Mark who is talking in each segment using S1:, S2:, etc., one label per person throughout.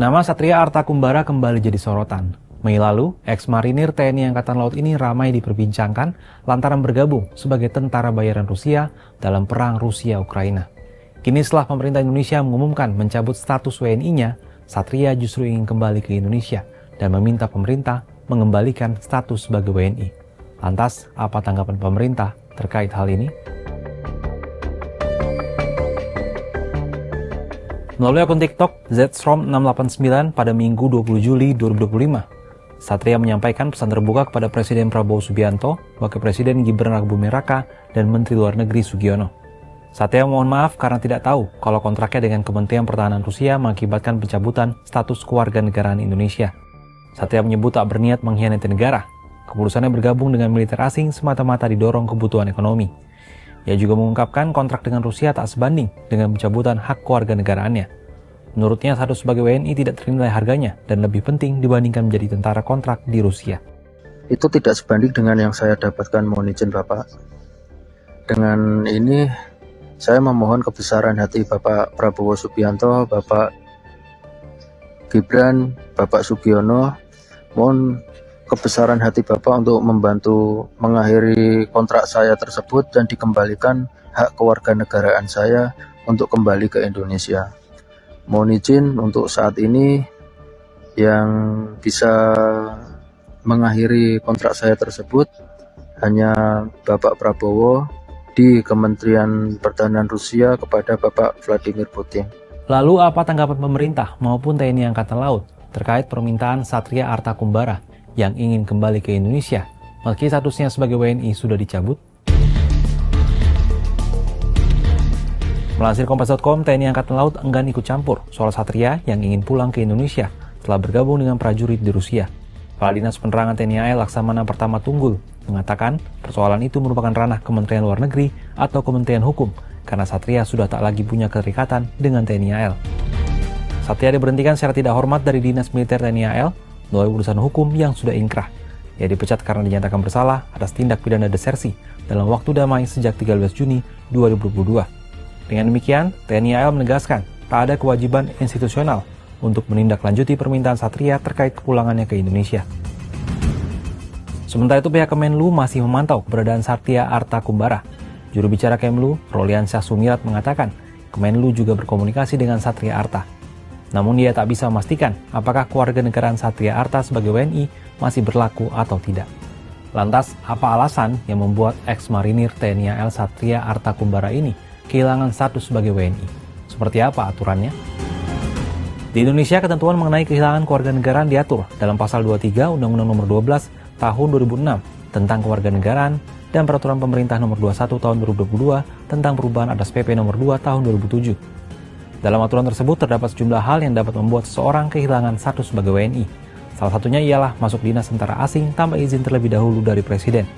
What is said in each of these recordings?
S1: Nama Satria Arta-Kumbara kembali jadi sorotan. Mei lalu, ex-marinir TNI Angkatan Laut ini ramai diperbincangkan lantaran bergabung sebagai tentara bayaran Rusia dalam perang Rusia-Ukraina. Kini setelah pemerintah Indonesia mengumumkan mencabut status WNI-nya, Satria justru ingin kembali ke Indonesia dan meminta pemerintah mengembalikan status sebagai WNI. Lantas, apa tanggapan pemerintah terkait hal ini? Melalui akun TikTok zstrom689 pada Minggu 20 Juli 2025, Satria menyampaikan pesan terbuka kepada Presiden Prabowo Subianto, Wakil Presiden Gibran Rakabuming Raka, dan Menteri Luar Negeri Sugiono. Satria mohon maaf karena tidak tahu kalau kontraknya dengan Kementerian Pertahanan Rusia mengakibatkan pencabutan status kewarganegaraan Indonesia. Satria menyebut tak berniat mengkhianati negara. Keputusannya bergabung dengan militer asing semata-mata didorong kebutuhan ekonomi. Ia juga mengungkapkan kontrak dengan Rusia tak sebanding dengan pencabutan hak kewarganegaraannya. Menurutnya, status sebagai WNI tidak ternilai harganya dan lebih penting dibandingkan menjadi tentara kontrak di Rusia.
S2: Itu tidak sebanding dengan yang saya dapatkan, mohon izin Bapak. Dengan ini, saya memohon kebesaran hati Bapak Prabowo Subianto, Bapak Gibran, Bapak Sugiono, mohon kebesaran hati Bapak untuk membantu mengakhiri kontrak saya tersebut dan dikembalikan hak kewarganegaraan saya untuk kembali ke Indonesia. Mohon izin untuk saat ini yang bisa mengakhiri kontrak saya tersebut hanya Bapak Prabowo di Kementerian Pertahanan Rusia kepada Bapak Vladimir Putin.
S1: Lalu apa tanggapan pemerintah maupun TNI Angkatan Laut terkait permintaan Satria Arta-Kumbara yang ingin kembali ke Indonesia meski statusnya sebagai WNI sudah dicabut? Melansir Kompas.com, TNI Angkatan Laut enggan ikut campur soal Satria yang ingin pulang ke Indonesia setelah bergabung dengan prajurit di Rusia. Kepala Dinas Penerangan TNI AL Laksamana Pertama Tunggul mengatakan persoalan itu merupakan ranah Kementerian Luar Negeri atau Kementerian Hukum karena Satria sudah tak lagi punya keterikatan dengan TNI AL. Satria diberhentikan secara tidak hormat dari Dinas Militer TNI AL melalui urusan hukum yang sudah ingkrah. Ia dipecat karena dinyatakan bersalah atas tindak pidana desersi dalam waktu damai sejak 13 Juni 2022. Dengan demikian, TNI AL menegaskan tak ada kewajiban institusional untuk menindaklanjuti permintaan Satria terkait kepulangannya ke Indonesia. Sementara itu, pihak Kemenlu masih memantau keberadaan Satria Arta-Kumbara. Juru bicara Kemlu, Roliansyah Sumirat, mengatakan Kemenlu juga berkomunikasi dengan Satria Arta. Namun dia tak bisa memastikan apakah kewarganegaraan Satria Arta sebagai WNI masih berlaku atau tidak. Lantas, apa alasan yang membuat ex-marinir TNI AL Satria Arta-Kumbara ini kehilangan status sebagai WNI? Seperti apa aturannya? Di Indonesia, ketentuan mengenai kehilangan kewarganegaraan diatur dalam Pasal 23 Undang-Undang Nomor 12 Tahun 2006 tentang kewarganegaraan dan Peraturan Pemerintah Nomor 21 Tahun 2022 tentang perubahan atas PP Nomor 2 Tahun 2007. Dalam aturan tersebut terdapat sejumlah hal yang dapat membuat seseorang kehilangan status sebagai WNI. Salah satunya ialah masuk dinas tentara asing tanpa izin terlebih dahulu dari Presiden.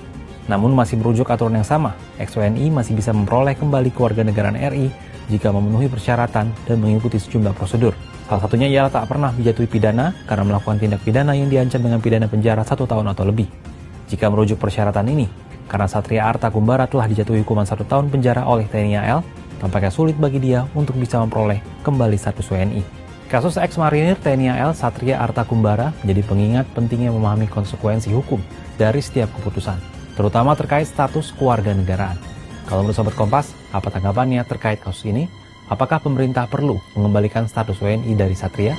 S1: Namun masih merujuk aturan yang sama, ex-WNI masih bisa memperoleh kembali kewarganegaraan RI jika memenuhi persyaratan dan mengikuti sejumlah prosedur. Salah satunya ialah tak pernah dijatuhi pidana karena melakukan tindak pidana yang diancam dengan pidana penjara 1 tahun atau lebih. Jika merujuk persyaratan ini, karena Satria Arta-Kumbara telah dijatuhi hukuman 1 tahun penjara oleh TNI AL, tampaknya sulit bagi dia untuk bisa memperoleh kembali status WNI. Kasus ex-marinir TNI AL Satria Arta-Kumbara menjadi pengingat pentingnya memahami konsekuensi hukum dari setiap keputusan, terutama terkait status kewarganegaraan. Kalau menurut Sobat Kompas, apa tanggapannya terkait kasus ini? Apakah pemerintah perlu mengembalikan status WNI dari Satria?